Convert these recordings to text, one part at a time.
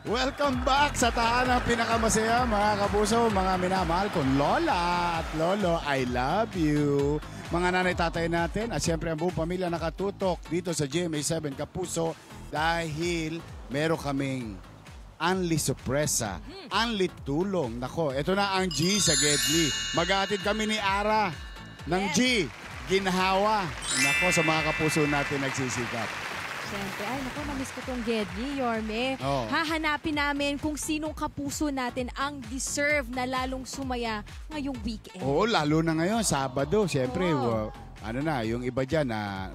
Welcome back sa tahanang pinakamasaya mga kapuso, mga minamahal kong Lola at Lolo, I love you. Mga nanay tatay natin at siyempre ang buong pamilya nakatutok dito sa GMA7 Kapuso dahil meron kaming Unli Sorpresa, Unli Tulong. Nako, ito na ang G sa Gedli. Maghatid kami ni Ara ng G, Ginhawa. Nako, sa mga kapuso natin nagsisikap. Siyempre, ay naku, namiss ko tong Gedli, Yorme. Oh. Hahanapin namin kung sinong kapuso natin ang deserve na lalong sumaya ngayong weekend. Oo, lalo na ngayon, Sabado. Siyempre, Oo. ano na, yung iba dyan na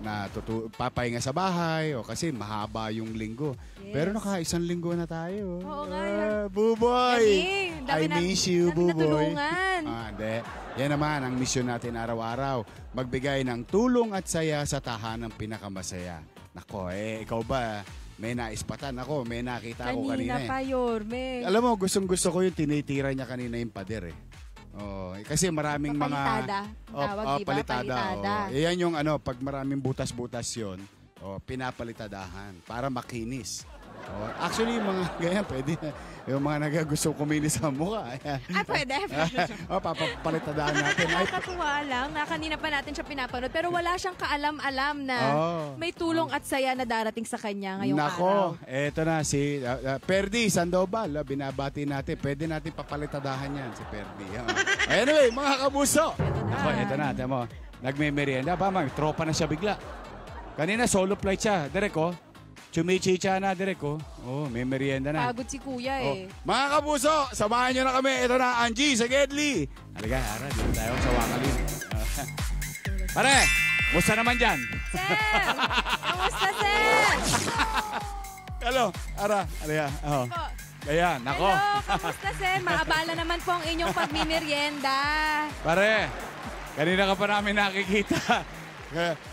papahinga sa bahay o kasi mahaba yung linggo. Yes. Pero naka-isang linggo na tayo. Oo nga. Buboy! Galing. I miss you, dami Buboy. natulungan. Hindi. Yan naman ang mission natin araw-araw. Magbigay ng tulong at saya sa tahanang pinakamasaya. Nako, ikaw ba, may naispatan ako, may nakita ako kanina. Kanina pa, Yorme. Alam mo, gustong-gusto ko yung tinitira niya kanina yung pader eh. Oh, kasi maraming Papalitada. mga Tawag, di ba? Palitada. Yan yung pag maraming butas-butas 'yon, pinapalitadahan para makinis. Actually, yung mga ganyan, pwede. Yung mga nagagusto kuminis sa mukha. Pwede. Papapalitadahan natin. Nakakatuwa lang na kanina pa natin siya pinapanood pero wala siyang kaalam-alam na may tulong at saya na darating sa kanya ngayong araw. Nako, eto na si Perdi Sandoval. Binabati natin. Pwede natin papalitadahan yan si Perdi. Anyway, mga kabuso. Nako, eto na. Tiyan mo, nagme-merienda. Tropa na siya bigla. Kanina solo flight siya. Direk, Chumichicha na, Direk, may merienda na. Pagod si kuya eh. Mga kapuso, samahan nyo na kami. Ito na, Angie sa Gedli. Halika, Ara, dito tayo sa Wakalin. Pare, musta naman dyan? Sir! Kamusta, sir? Hello, Ara. Halika. Kaya, nako. Hello, kamusta, sir? Maabala naman po ang inyong pagmimerienda. Pare, kanina ka pa namin nakikita.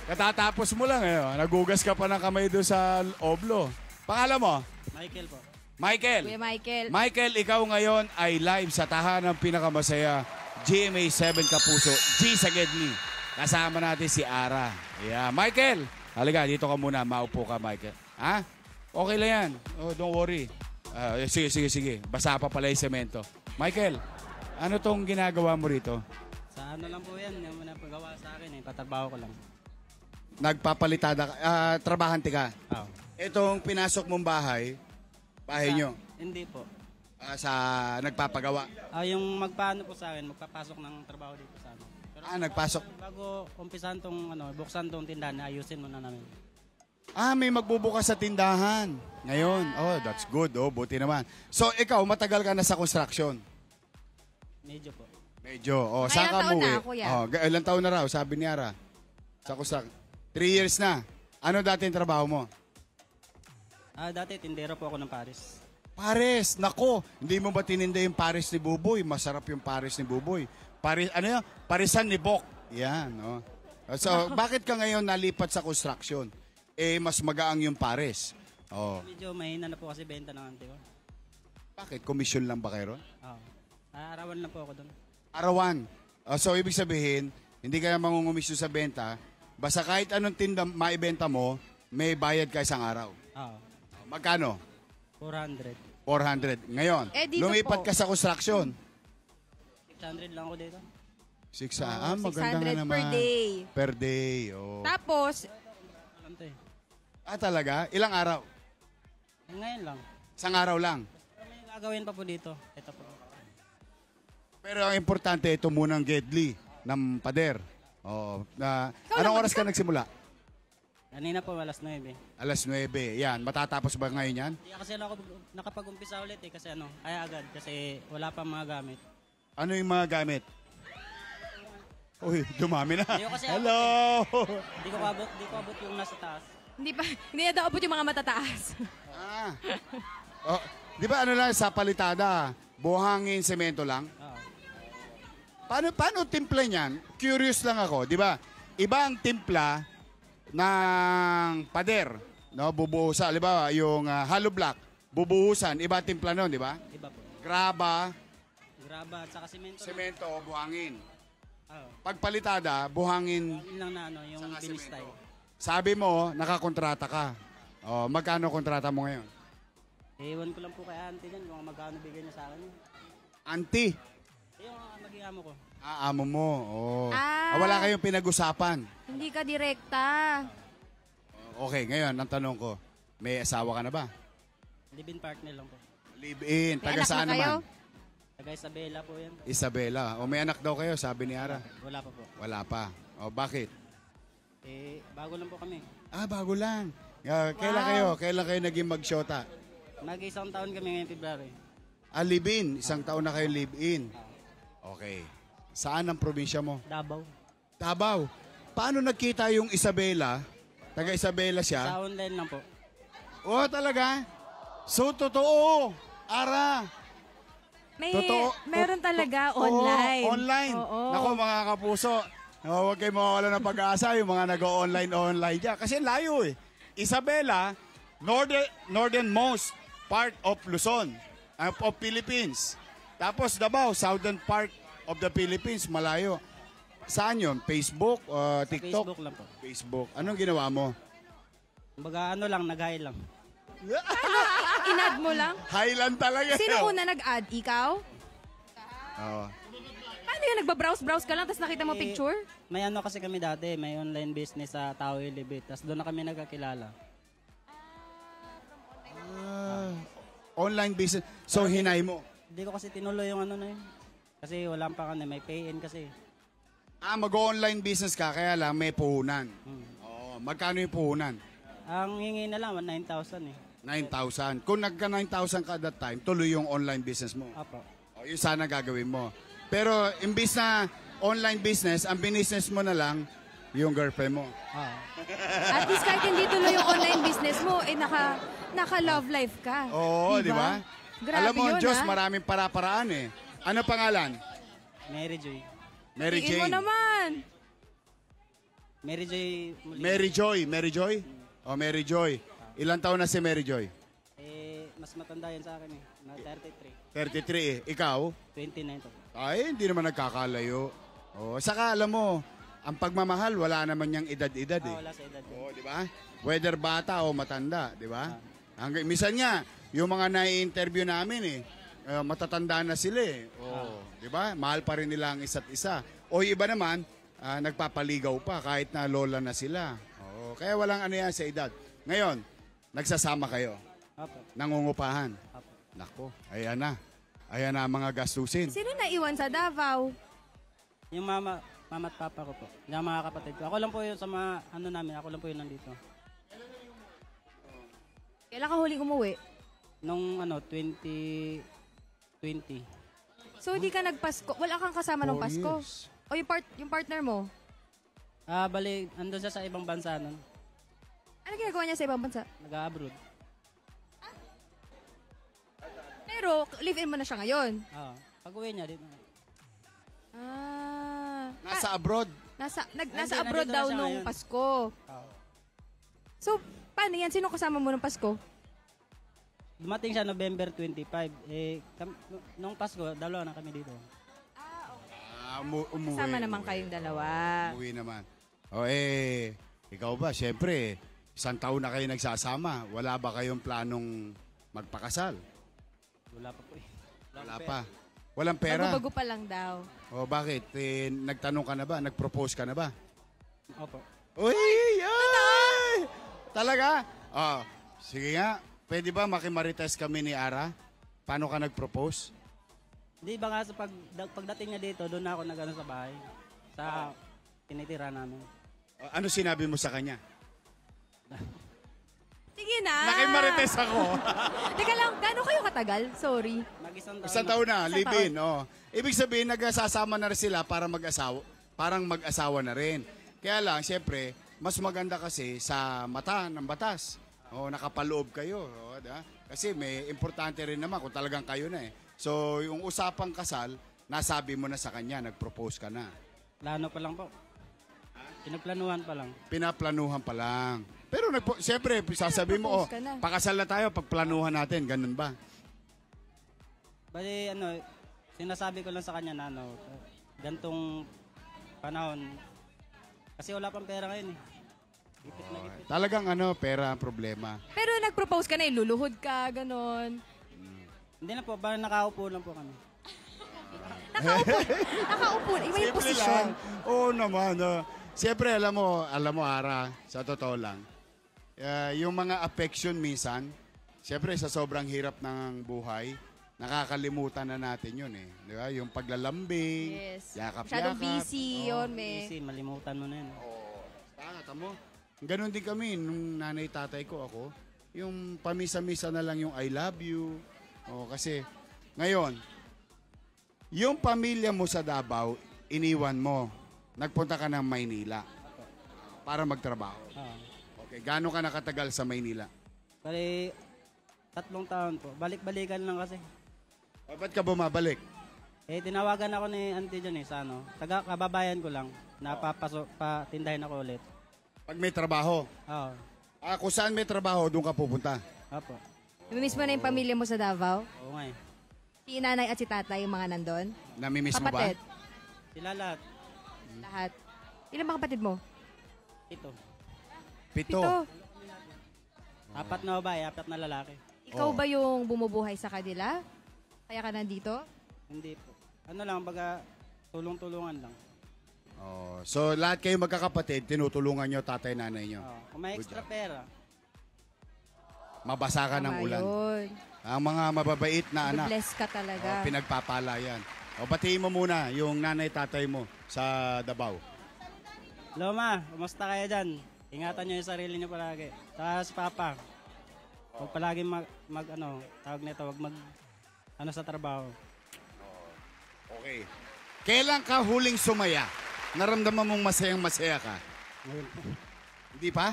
Katatapos mo lang, nagugas ka pa ng kamay doon sa oblo. Pangalan mo? Michael po. Michael. Kuya Michael. Michael, ikaw ngayon ay live sa tahanang pinakamasaya, GMA7 Kapuso, G sa Gedli. Kasama natin si Ara. Yeah. Michael, halika, dito ka muna. Maupo ka, Michael. Ha? Okay lang yan. Don't worry. Sige. Basa pa pala yung semento. Michael, ano tong ginagawa mo rito? Sa ano lang po yan, yung napagawa sa akin patrabaho ko lang. Nagpapalitada ka, trabahante ka. Oo. Itong pinasok mong bahay nyo, Hindi po. sa nagpapagawa. Yung magpaano po sa akin, magpapasok ng trabaho dito sa ano. Pero Nagpasok. bago umpisan tong buksan tong tindahan, ayusin muna namin. May magbubukas sa tindahan. Ngayon, that's good. Buti naman. So, ikaw, matagal ka na sa construction? Medyo po. Medyo. Saan ka Ilang taon umuwi? na, kuya? Ilang taon na raw, sabi ni Ara. Sa construction. 3 years na. Ano dati yung trabaho mo? Dati tindero po ako ng Paris. Pares, nako. Hindi mo ba tininda yung Pares ni Buboy? Masarap yung Pares ni Buboy. Parisan ni Bok. Yan, So, bakit ka ngayon nalipat sa construction? Mas magaang yung Pares. Medyo mahina na po kasi benta ng ante ko. Bakit? Commission lang ba kayo? Oo. Arawan lang po ako doon. Arawan. So, ibig sabihin, hindi ka mangungumisyon sa benta. Basta kahit anong tinda maibenta mo, may bayad ka isang araw. Oo. Magkano? 400. 400. Ngayon, Dito lumipat po. ka sa construction. 600 lang ako dito. 600. Maganda nga 600 naman. per day. Per day. Tapos, Alam to Talaga? Ilang araw? Ngayon lang. Isang araw lang. Pero may gagawin pa po dito. Ito po. Pero ang importante, ito munang Gedli ng pader. Anong oras ka nagsimula? Kanina po, alas 9. Alas 9. Yan. Matatapos ba ngayon yan? Hindi kasi ako nakapag-umpisa ulit kasi ay agad kasi wala pa mga gamit. Ano yung mga gamit? Uy, dumami na. Hindi ko kasi Hello! Hindi ko abot yung nasa taas. hindi na daw abot yung mga matataas. Di ba lang sa palitada? Buhangin, semento lang? Oo. Paano timpla niyan? Curious lang ako, di ba? Iba ang timpla ng pader, bubuhusan. Halimbawa, yung hollow block, bubuhusan, iba timpla nun, di ba? Iba po. Graba, At saka semento. semento, buhangin. Oo. Pagpalitada, buhangin, Yun lang na yung saka finish semento. tayo. Sabi mo, nakakontrata ka. Magkano kontrata mo ngayon? Ewan ko lang po kay auntie niyan kung magkano bigay niya sa akin. Auntie? Yung maging amo ko. Amo mo. Oh. Ah. Wala kayong pinag-usapan. Hindi ka direkta. Okay, ngayon, ang tanong ko, may asawa ka na ba? Live-in partner lang po. Live-in. May Taga anak saan na kayo? naman? Taga Isabela po yan. Isabela. O may anak daw kayo, sabi ni Ara. Wala pa po. Wala pa. O bakit? Bago lang po kami. Bago lang. Kailan kayo naging magsyota? Mag-isang taon kami ngayong February. Live-in. Isang taon na kayo live-in. Okay. Saan ang probinsya mo? Davao. Davao. Paano nagkita yung Isabela? Taga Isabela siya? Sa online lang po. Oh, talaga? So, totoo. Ara. Meron talaga online. Online. Oo. Nako mga kapuso, huwag kayo mawawala ng pag-asa yung mga nag-online dyan. Kasi layo eh. Isabela, northernmost part of Luzon, of Philippines. Tapos Davao, southern part of the Philippines, malayo. Saan yun? Facebook? TikTok? Facebook lang po. Facebook. Anong ginawa mo? Kumbaga nag-hi lang. Inad mo lang? Highland talaga. Sino una nag-add? Ikaw? Oo. Paano yun? Nagbabrowse-browse ka lang tapos nakita mo picture? May kasi kami dati, may online business sa Tao Ilibit. Tapos doon na kami nagkakilala. Online business. So, hinay mo. Hindi ko kasi tinuloy yung na yun. Kasi wala pa may pay-in kasi. Mag-online business ka, kaya lang may puhunan. Oo. Magkano yung puhunan? Ang hingi na lang, 9,000 eh. 9,000. Kung nagka 9,000 ka that time, tuloy yung online business mo. Apo. Yun sana gagawin mo. Pero imbis na online business, ang business mo na lang, yung girlfriend mo. At least kahit hindi tuloy yung online business mo, naka-love life ka. Oo, di ba? Grabe Alam mo, yun, Diyos, ha? maraming para-paraan eh. Ano pangalan? Mary Joy. Mary Tiin mo Jane. naman. Mary Joy Molina. Mary Joy. Mary Joy? Mary Joy. Ilang taon na si Mary Joy? Mas matanda yan sa akin eh. Na 33. 33 eh. Ikaw? 29 to. Ay, hindi naman nagkakalayo. Saka alam mo, ang pagmamahal, wala naman niyang edad-edad eh. Wala sa edad. Di ba? Whether bata o matanda, di ba? Minsan nga, yung mga nai-interview namin matatanda na sila eh. Di ba? Mahal pa rin nila ang isa't isa. O yung iba naman, nagpapaligaw pa kahit na lola na sila. Kaya walang ano yan sa edad. Ngayon, nagsasama kayo. Apo. Nangungupahan. Apo. Nako, ayan na. Ayan na ang mga gastusin. Sino naiwan sa Davao? Yung mama at papa ko po. Yung mga kapatid ko. Ako lang po yun sa mga namin. Ako lang po yun nandito. Kailan ka huling umuwi? Nung 2020. So, hindi ka nagpasko? Wala kang kasama ng 4 Pasko? years. O yung partner mo? Bali, andun siya sa ibang bansa nun. Ano ginagawa niya sa ibang bansa? Nag-abroad. Pero, live-in mo na siya ngayon. Pag-uwi niya dito. Nasa abroad. Nasa Nandito abroad na daw siya nung ngayon. Pasko. So, paano yan? Sino kasama mo nung Pasko? Dumating siya November 25. Nung Pasko, dalawa na kami dito. Umuwi. Kasama naman kayong dalawa. Umuwi naman. Ikaw ba, syempre, isang taon na kayo nagsasama. Wala ba kayong planong magpakasal? Wala pa po eh. Wala pa. Walang pera? Bago-bago pa lang daw. Bakit? Nagtanong ka na ba? Nag-propose ka na ba? Opo. Uy! Ay! Talaga? Sige nga. Pwede ba makimarites kami ni Ara? Paano ka nag-propose? Di ba nga sa pagdating niya dito, doon na ako nag sa bahay. Sa tinitira namin. Ano sinabi mo sa kanya? Sige na. Nakimarites ako. Teka lang, gano'n kayo katagal? Sorry. Mag-isang Isang taon na, Isang live-in. Ibig sabihin, nagsasama na rin sila para mag-asawa. Parang mag-asawa na rin. Kaya lang, siyempre, mas maganda kasi sa mata ng batas. Nakapaloob kayo. Diba? Kasi may importante rin naman kung talagang kayo na eh. So, yung usapang kasal, nasabi mo na sa kanya, nag-propose ka na. Plano pa lang po. Pinagplanuhan pa lang. Pinaplanuhan pa lang. Pero siyempre, sasabi mo, Propose ka na. pakasal na tayo, pagplanuhan natin. Ganun ba? Bali, sinasabi ko lang sa kanya na gantong panahon. Kasi wala pang pera ngayon eh. Gipit na gipit. Talagang pera ang problema. Pero nag-propose ka na, luluhod ka, ganon. Hindi na po, parang nakaupo lang po kami. Nakaupo, iba yung Simple posisyon. lang. Oo naman. Siyempre, alam mo, Ara, sa totoo lang, yung mga affection minsan, siyempre sa sobrang hirap ng buhay, nakakalimutan na natin yun eh. Di ba? Yung paglalambing, Yes. yakap-yakap. Masyadong busy yun, may. Easy, malimutan mo na yun. Tama. Ganon din kami, nung nanay-tatay ko ako, yung pamisa-misa na lang yung I love you. Kasi, ngayon, yung pamilya mo sa Davao, iniwan mo. Nagpunta ka ng Maynila para magtrabaho. Okay, gaano ka nakatagal sa Maynila? Bali, 3 taon po. Balik-balikan lang kasi. Ba't ka bumabalik? Tinawagan ako ni auntie dyan sa taga-kababayan ko lang. Napapasok, patindahin ako ulit. Pag may trabaho. Oo. Kung saan may trabaho, doon ka pupunta. Opo. Namimiss mo na yung pamilya mo sa Davao? Oo nga eh. Si nanay at si tatay, yung mga nandun? Namimiss mo ba? Kapatid? Sila lahat. Lahat. Ilan ba kapatid mo? 7. 7. 4 na babae, 4 na lalaki. Ikaw ba yung bumubuhay sa kanila? Kaya ka nandito? Hindi po. Baga, tulong-tulungan lang. So, lahat kayo magkakapatid, tinutulungan nyo tatay, nanay nyo. Kung may extra pera, Mabasa ka ng Tama ulan. yun. Ang mga mababait na anak. Bless ka talaga. Pinagpapala yan. Batiin mo muna yung nanay-tatay mo sa Davao. Loma, kumusta kayo dyan? Ingatan nyo yung sarili nyo palagi. Saka si Papa, huwag palagi wag sa trabaho. Okay. Kailan ka huling sumaya? Naramdaman mong masayang-masaya ka? Ngayon po. Hindi pa?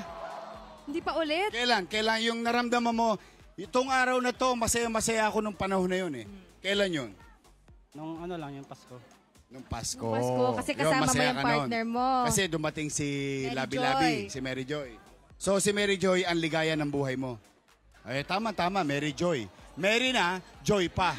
Hindi pa ulit? Kailan yung naramdaman mo, itong araw na to, masaya-masaya ako nung panahon na yun eh. Kailan yun? Nung yung Pasko. Nung Pasko. Nung Pasko, kasi kasama mo masaya yung ka nun. partner mo. Kasi dumating si Mary Labi-Labi, Joy. si Mary Joy. So si Mary Joy ang ligaya ng buhay mo. Tama, Mary Joy. Mary na, Joy pa.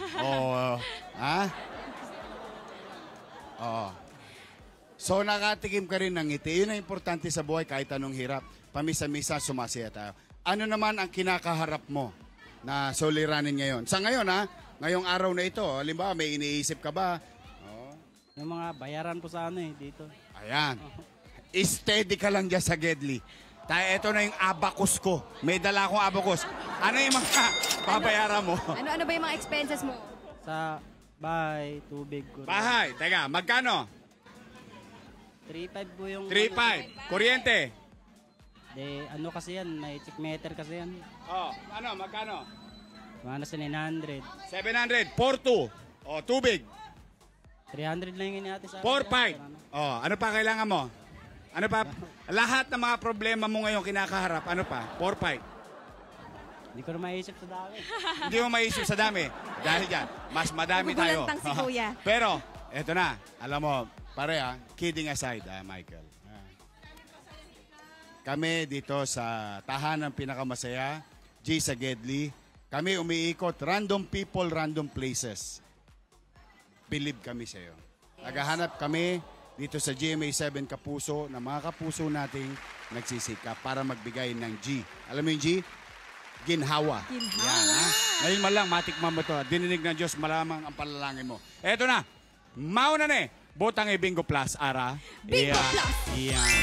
So nakatikim ka rin ng ngiti. Yun ang importante sa buhay kahit anong hirap. Pamisa-misa, sumasaya tayo. Ano naman ang kinakaharap mo na suliranin ngayon? Sa ngayon ngayong araw na ito, halimbawa may iniisip ka ba? Yung mga bayaran po sa dito. Ayan. Steady ka lang dyan sa Gedli. Ito na yung abacus ko. May dala akong abacus. Ano yung mga babayaran mo? Ano ba yung mga expenses mo? Sa bahay, tubig, kuryente. Bahay. Teka, magkano? 3.5 po yung... 3.5. Kuryente. Kasi yan, may chick meter kasi yan. Magkano? Mga nasa 900. 700. 4.2. Tubig. 300 lang yung iniati sa 4.5. Ano pa kailangan mo? Ano pa? Lahat ng mga problema mo ngayon kinakaharap. Ano pa? 4.5. Hindi ko na maisip sa dami. Hindi mo maisip sa dami. Dahil dyan, mas madami tayo. Nagugulantang si Kuya. Pero, eto na. Alam mo, kidding aside, Michael. Kami dito sa tahanang pinakamasaya, G sa Gedli, kami umiikot, random people, random places. Believe kami sa iyo. Naghahanap kami dito sa GMA7 Kapuso na mga kapuso nating nagsisikap para magbigay ng G. Alam mo yung G? Ginhawa. Yan, ha? Ngayon man lang, matikman mo ito. Dininig ng Diyos, malamang ang panalangin mo. Eto na, mauna na Botang Bingo Plus, Ara. Bingo Plus! Yan.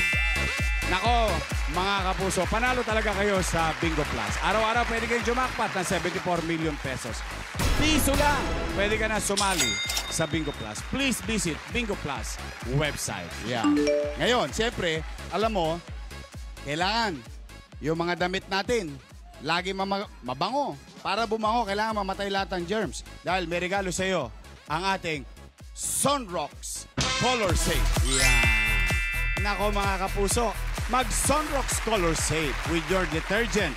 Nako, mga kapuso, panalo talaga kayo sa Bingo Plus. Araw-araw pwede kayong jumakpat ng 74 million pesos. Piso lang, pwede ka na sumali sa Bingo Plus. Please visit Bingo Plus website. Yan. Ngayon, siyempre, alam mo, kailangan yung mga damit natin, lagi mabango. Para bumango, kailangan mamatay lahat ng germs. Dahil may regalo sa iyo ang ating Sunrocks Color Safe. Yan. Nako mga kapuso, mag Sunrocks Color Safe with your detergent.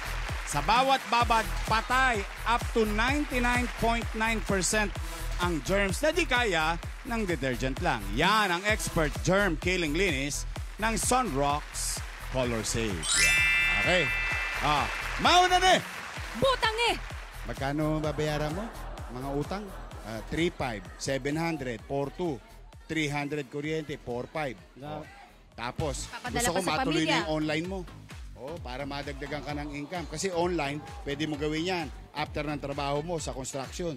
Sa bawat babad, patay up to 99.9% ang germs na di kaya ng detergent lang. Yan ang expert germ-killing linis ng Sunrocks Color Safe. Yan. Okay. Mauna na Butang Magkano babayaran mo? Mga utang? 3.5, 700, 4.2, 300 kuryente, 4.5. Tapos, Papadala gusto ko pa sa matuloy pamilya. na yung online mo. Oh, para madagdagan ka ng income. Kasi online, pwede mo gawin yan after ng trabaho mo sa construction.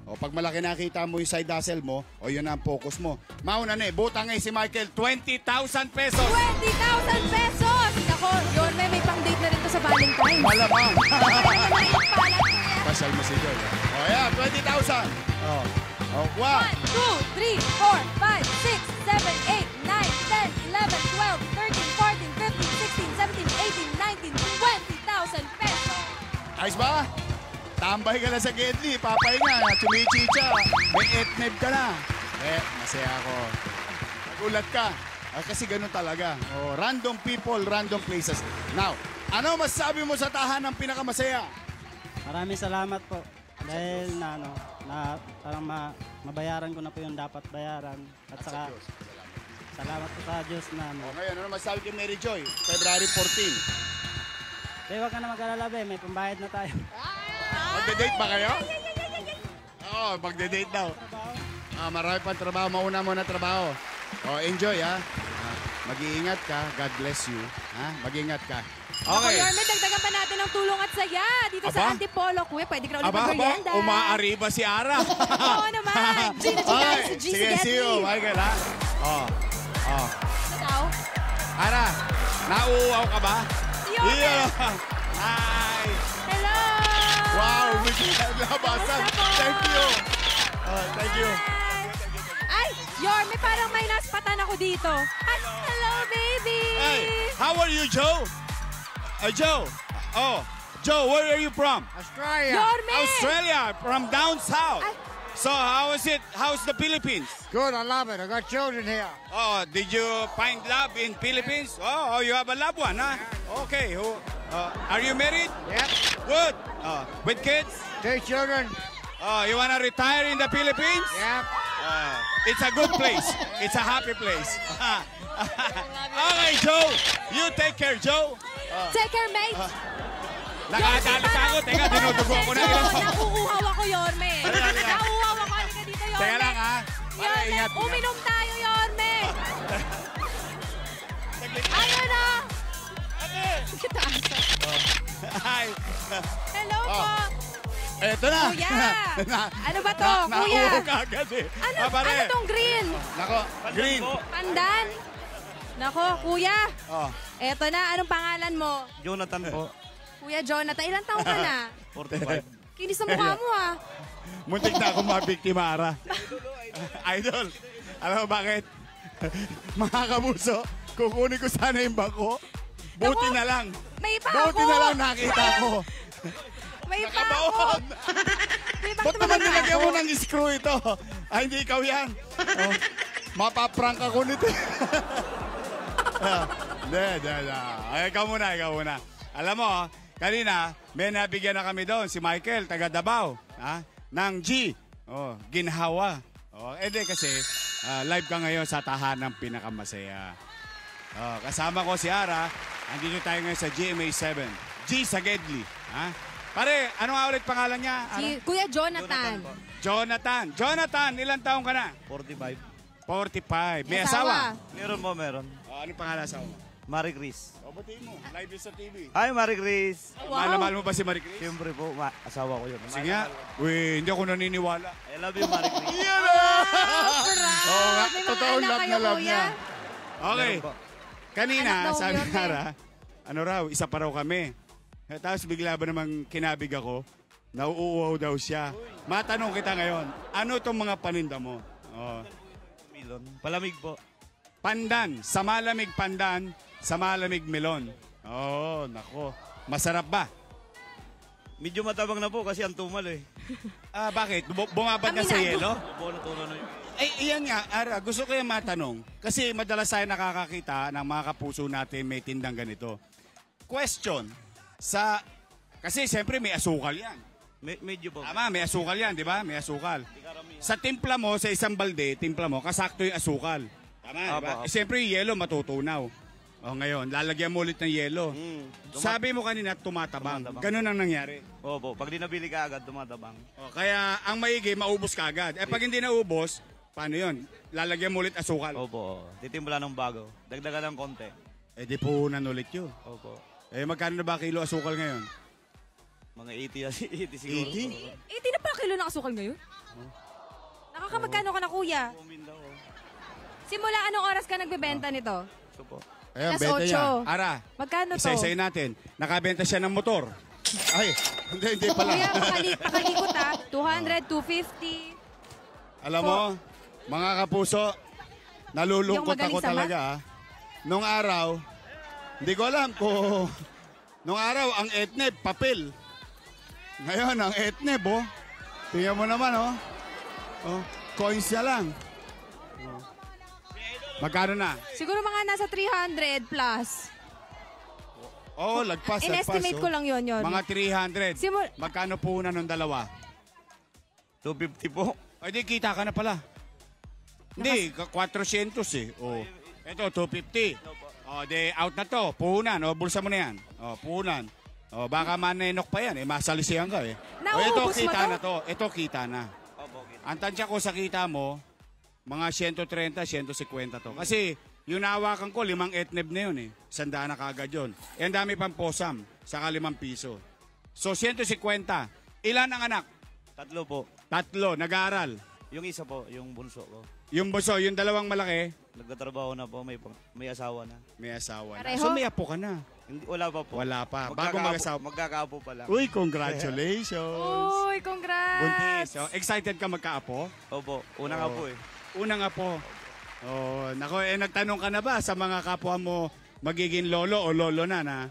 O pag malaki nakita mo yung side hustle mo, o yun ang focus mo. Mauna na butang si Michael, 20,000 pesos. 20,000 pesos! Ako, yun, may pang-date na rin to sa Valentine. Malamang. Palat niya. Pasal mo si Joy. O yan, 20,000. O, 1, 1, 2, 3, 4, 5, 6, 7, 8, 9, 10, 11, 12, 13, 14, 15, 16, 17, 18, 19, 20,000 pesos. ayos ba? Tambay ka na sa Gedli, papahinga, chumichicha, may etneb ka na. Masaya ako. Nagulat ka. Kasi ganun talaga. Random people, random places. Now, ano masasabi mo sa tahanang pinakamasaya? Maraming salamat po. Dahil parang mabayaran ko na po yung dapat bayaran. At saka, salamat po sa Diyos na Ngayon, ano masasabi kay Mary Joy? February 14. Huwag ka na mag-alala, may pambayad na tayo. Magde-date ba kayo? Oo, magde-date daw. Marami pang trabaho. Mauna muna trabaho. Enjoy, ha? Mag-iingat ka. God bless you. Mag-iingat ka. Ako, Okay. Yorme, dagdagan pa natin ng tulong at saya dito sa Antipolo. Kuya, pwede ka na ulit mag-merienda. Umaariba si Ara. Oo naman. Gina, si G, Sige, see you, Michael, ha? Ano daw? Ara, nauuaw ka ba? Yorme! Hi! Hello! Wow, bigyan labasan. Kamusta po? Thank you. Thank you. Ay, Yorme, parang may naspatan ako dito. Hello, baby! Hey, how are you, Joe? Joe. Joe, where are you from? Australia. Yorme! Australia, from down south. Ay. So how is it? How's the Philippines? Good, I love it. I got children here. Oh, did you find love in Philippines? Oh, you have a loved one, huh? Okay. Are you married? Yep. Good. With kids? 2 children. You wanna retire in the Philippines? Yep. It's a good place. It's a happy place. Okay, Joe. You take care, Joe. Take care, mate! Nakadalit ako. Teka, dinudugo ako na ilang. Nakuuhaw ako, Yorme. Nakuuhaw ako. Halika dito, Yorme. Teka lang, ha? Yorme, Ingat. uminom tayo, Yorme. Ayun na. Hi. Hello po. Eto na. Kuya. Ano ba to, kuya? Nauho ka agad eh. Ano tong green? Nako, green. Pandan? Nako, kuya. Eto na, anong pangalan mo? Jonathan po. Kuya Jonathan, ilang taong ka na? 45. Kinis sa mukha mo, ha? Muntik na akong mabiktima, Ara. Idol, alam mo bakit? Mga kabuso, kukunin ko sana yung bako. Buti Naku, na lang. May pa ako. Buti na lang nakita ko. May pa ako. Nakabaon. May Ba't naman nilagyan mo ng screw ito? Ay, hindi ikaw yan. Mapaprank ako nito. Hindi. Ay, ikaw muna. Alam mo, kanina, may nabigyan na kami doon. Si Michael, taga Davao. Ng G. Ginhawa. Edi kasi, live ka ngayon sa tahanang pinakamasaya. Kasama ko si Ara. Andito tayo ngayon sa GMA 7. G sa Gedli. Pare, ano nga ulit pangalan niya? Kuya Jonathan. Jonathan, ilang taong ka na? 45. 45. May asawa? Meron po, meron. Anong pangalan asawa mo? Marie Chris. Batiin mo. Live yun sa TV. Ay, Marie Chris. Wow. Mahal mo ba si Marie Chris? Siyempre po, asawa ko yun. Sige nga. Uy, hindi ako naniniwala. I love you, Marie Chris. Yan Oo nga, May mga totoong anak love kayo, na love kuya? niya. Okay. Meron po. Kanina, Anak daw sabi yun, ni Ara, ano raw, isa pa raw kami. Tapos bigla ba namang kinabig ako, nauuwaw daw siya. Matanong kita ngayon, ano itong mga paninda mo? Milon. Palamig po. Pandan, sa malamig pandan, sa malamig melon. Nako. Masarap ba? Medyo matabang na po kasi ang tumal eh. Bakit? Bumabad na sa Aminado. yelo? Buo na tulo na yun. Iyan nga, Ara, gusto ko yung matanong. Kasi madalas tayo nakakakita ng mga kapuso natin may tindang ganito. Question, kasi siyempre may asukal yan. Medyo po. Tama, may asukal yan, di ba? May asukal. Sa timpla mo, sa isang balde, kasakto yung asukal. Tama, di ba? Apo. Siyempre yung yelo matutunaw. Ngayon, lalagyan mo ulit ng yelo. Sabi mo kanina, tumatabang. Tumatabang. Ganun ang nangyari. Opo, pag di nabili ka agad, tumatabang. Kaya ang maigi, maubos ka agad. Pag hindi naubos, paano yun? Lalagyan mo ulit asukal. Opo, titimpla ng bago. Dagdagan ng konti. Di puhunan ulit yun. Opo. Eh, magkano na ba kilo asukal ngayon? Mga 80 siguro. 80? 80 na pa kilo ng asukal ngayon? Nakakamagkano ka na, kuya? Kuminda ko. Simula anong oras ka nagbebenta nito? So po. Ayan, Alas benta niya. 8. Ara, Magkano to? isa-isayin natin. Nakabenta siya ng motor. Ay, hindi pala. Kuya, pakalikot ha. 200, 250. Alam mo, mga kapuso, nalulungkot Yung magaling ako sa talaga. Nung araw, hindi ko alam kung... Nung araw, ang etneb, papel. Ngayon, ang etneb, oh. Tingnan mo naman, oh. Oh, coins na lang. Oh. Magkano na? Siguro mga nasa 300 plus. Oh, lagpas, In-estimate oh. ko lang yun. Mga 300. Simul- Magkano po una nung dalawa? 250 po. Ay, di, kita ka na pala. Hindi, 400 eh. Oh. Ito, 250. Oh, de out na to. Puhunan, oh, bulsa mo na yan. Oh, puhunan. Oh, baka manenok pa yan, eh, masalisihan ka eh. Oh, ito, Nauubos mo kita to? na to. Ito, kita na. Opo, okay. Ang tansya ko sa kita mo, mga 130, 150 to. Kasi, yung nahawakan ko, 5 etneb na yun eh. 100 na kagad yun. Eh, ang dami pang posam, saka 5 piso. So, 150. Ilan ang anak? 3 po. 3, nag-aaral. Yung isa po, yung bunso ko. Yung buso, yung dalawang malaki, Nagtatrabaho na po, may asawa na. may asawa na. Pareho? So, may apo ka na. Hindi, wala pa po. Wala pa. Bago mag-asawa. Magkakaapo pa lang. Uy, congratulations! Uy, congrats! Buntis. So, excited ka magkaapo? Opo, una nga po eh. Una nga po. Oh, nako, nagtanong ka na ba sa mga kapwa mo magiging lolo o lolo na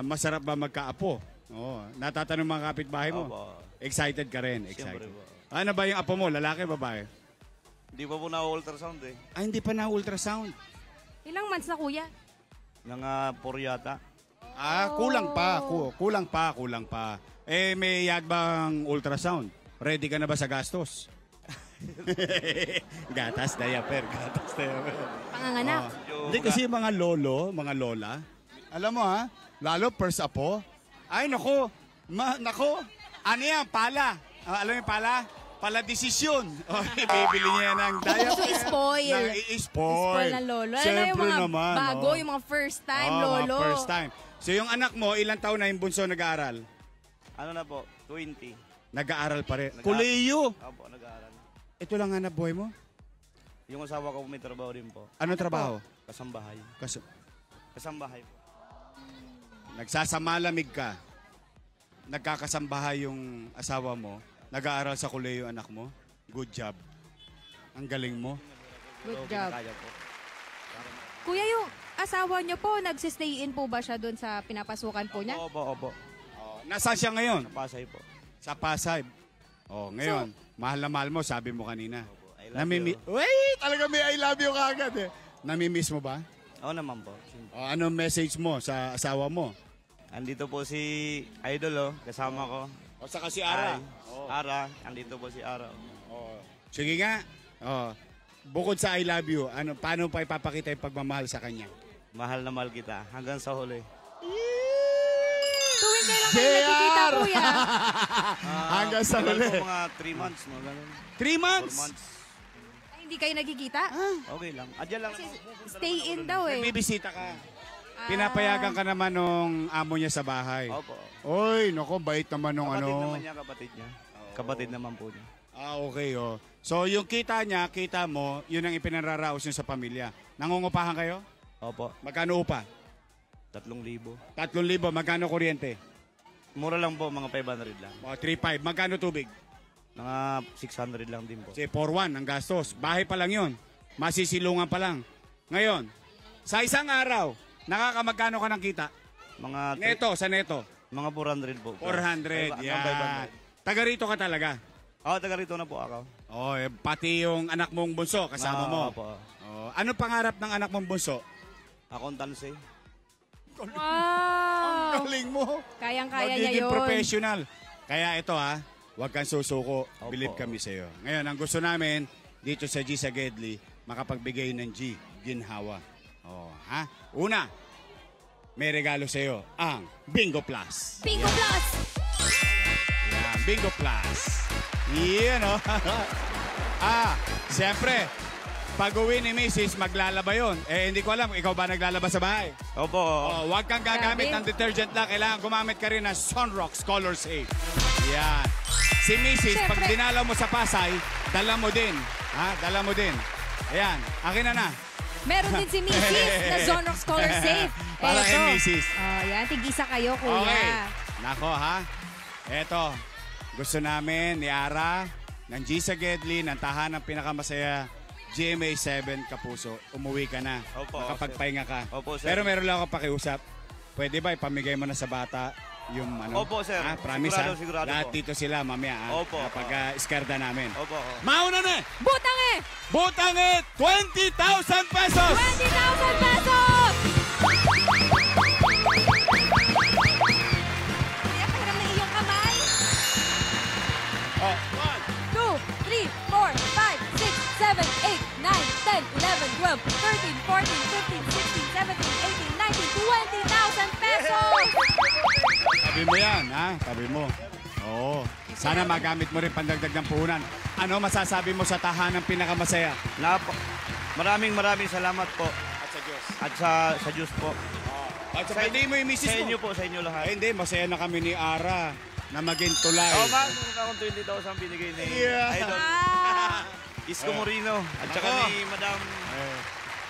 masarap ba magkaapo? Oh, natatanong mga kapitbahay mo. Opo. Excited ka rin, Siyempre excited. po. Ano ba yung apo mo, lalaki, babae? Hindi pa po na-ultrasound eh. Ay, hindi pa na ultrasound. Ilang months na, kuya? Nga 4 yata. Kulang pa, kulang pa. Eh, may yag bang ultrasound? Ready ka na ba sa gastos? gatas diaper. Panganganak. Hindi kasi mga lolo, mga lola. Alam mo ha, lalo first apo. Ay nako, nako. Ano yan, pala. Alam mo yung pala? Pala desisyon. Bibili niya ng diaper. Gusto i-spoil. Spoil ng lolo. Ano Siyempre yung mga naman, bago, yung mga first time, lolo. Mga first time. So yung anak mo, ilang taon na yung bunso nag-aaral? Ano na po? 20. Nag-aaral pa rin. Nag-aaral. Kuleyo. Opo, nag-aaral. Ito lang hanap buhay mo? Yung asawa ko may trabaho din po. Ano trabaho? Kasambahay. Kasi Kasambahay po. nagsasamalamig ka. Nagkakasambahay yung asawa mo. Nag-aaral sa kuleyo anak mo. Good job. Ang galing mo. Good So, job. kinakaya po. Kuya, yung asawa niyo po, nagsistay in po ba siya doon sa pinapasukan po niya? Opo. Nasaan siya ngayon? Sa Pasay po. Sa Pasay. Oh, ngayon, mahal na mahal mo, sabi mo kanina. Opo. I love you. Wait, talaga may I love you kagad eh. Namimiss mo ba? Oo naman po. Oh, anong message mo sa asawa mo? Andito po si Idol, kasama ko. O saka si Ara. Ay, Ara, andito po si Ara. Oh. Sige nga. Oh. Bukod sa I love you, paano pa ipapakita yung pagmamahal sa kanya? Mahal na mahal kita hanggang sa huli. Tuwing kailan kayo nakikita, kuya? Hanggang sa Tagal huli. po, mga 3 months, mga ganun. 3 4 months? months. Ay, hindi kayo nagkikita? Okay lang. Adyan lang. Kasi stay in daw eh. Bibisita ka. Pinapayagan ka naman nung amo niya sa bahay. Opo. Oy, nako, bait naman nung Kapatid ano. naman niya, kapatid niya. Kapatid naman po niya. Okay, oh. So, yung kita niya, kita mo, yun ang ipinanraraos niyo sa pamilya. Nangungupahan kayo? Opo. Magkano upa? 3,000. 3,000. Magkano kuryente? Mura lang po, mga 500 lang. O, 3,500. Magkano tubig? Mga 600 lang din po. Kasi 4,100 ang gastos. Bahay pa lang yun. Masisilungan pa lang. Ngayon, sa isang araw, nakakamagkano ka ng kita? Mga Neto, sa neto. mga 400 po. 400. Hanggang Yan. 500. Taga rito ka talaga. Oo, taga rito na po ako. Oh, pati yung anak mong bunso, kasama mo. Opo. Oh, ano pangarap ng anak mong bunso? Accountancy. Wow! Galing mo. Kayang-kaya niya Magiging yun. professional. Kaya ito huwag kang susuko. Opo. Believe kami sa iyo. Ngayon, ang gusto namin dito sa G sa Gedli, makapagbigay ng G, ginhawa. Oh, ha? Una, may regalo sa iyo, ang Bingo Plus. Bingo Plus! Yan, Bingo Plus. Yan, oh. Siyempre, Pag-uwi ni Mrs., maglalaba yun. Eh, hindi ko alam, ikaw ba naglalaba sa bahay? Opo. Oh, huwag kang gagamit Grabe. ng detergent lang. Kailangan gumamit ka rin ng Sunrocks Color Safe. Yan. Si Mrs., pag Siyempre. dinalaw mo sa Pasay, dala mo din. Ha? Dala mo din. Ayan, akin na. Meron din si Mrs. na Zonrox Color Safe. Para Eto. kay Mrs. Oh, yan. Tigisa kayo, kuya. Okay. Nako, ha? Eto, gusto namin ni Ara, ng Gisa Gedli, ng Tahanang Pinakamasaya, GMA 7 Kapuso. Umuwi ka na. Opo, Makapagpahinga ka. Opo, sir. Pero meron lang ako pakiusap. Pwede ba ipamigay mo na sa bata yung ano? Opo, sir. Promise, Sigurado Lahat po. dito sila, mamaya, ha? Opo. Kapag iskarda namin. Opo. Mauna na! Butang eh! Butang 20,000 pesos! 20,000 pesos! Kuya, pahiram na iyong kamay. Oh, 2, 3, 4, 5, 6, 7, 8, 9, 10, 11, 12, 13, 14, 15, 16, 17, 18, 19, 20,000 pesos! Tabi mo yan, ha? Tabi mo. Oo. Sana magamit mo rin pandagdag ng puhunan. Ano masasabi mo sa Tahanang Pinakamasaya? Maraming salamat po. At sa Diyos. At sa Diyos po. At sa pwede mo yung misis Sa mo. inyo po, sa inyo lahat. Ay, hindi, masaya na kami ni Ara na maging tulay. Oo, ma'am. Meron akong 20,000 binigay ni Yeah. Idol Ah! Isko Moreno. At saka Ako. ni Madam Eh,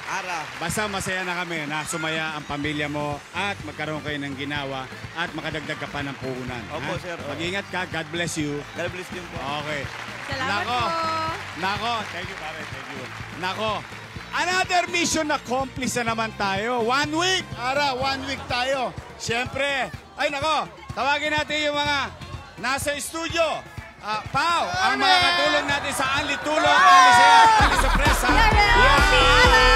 Ara. basta masaya na kami na sumaya ang pamilya mo at magkaroon kayo ng ginawa at makadagdag ka pa ng puhunan. Opo, ha? sir. Oo. Mag-ingat ka. God bless you. God bless din po. Okay. Salamat Nako. po. Nako, thank you pare, thank you. Nako, another mission accomplished na naman tayo. 1 week, Ara, 1 week tayo. Siyempre, ay nako, tawagin natin yung mga nasa studio. Pao, ang mga katulong natin sa Anli Tulong, Anli Saya, Anli Sorpresa. Yan, si Ara!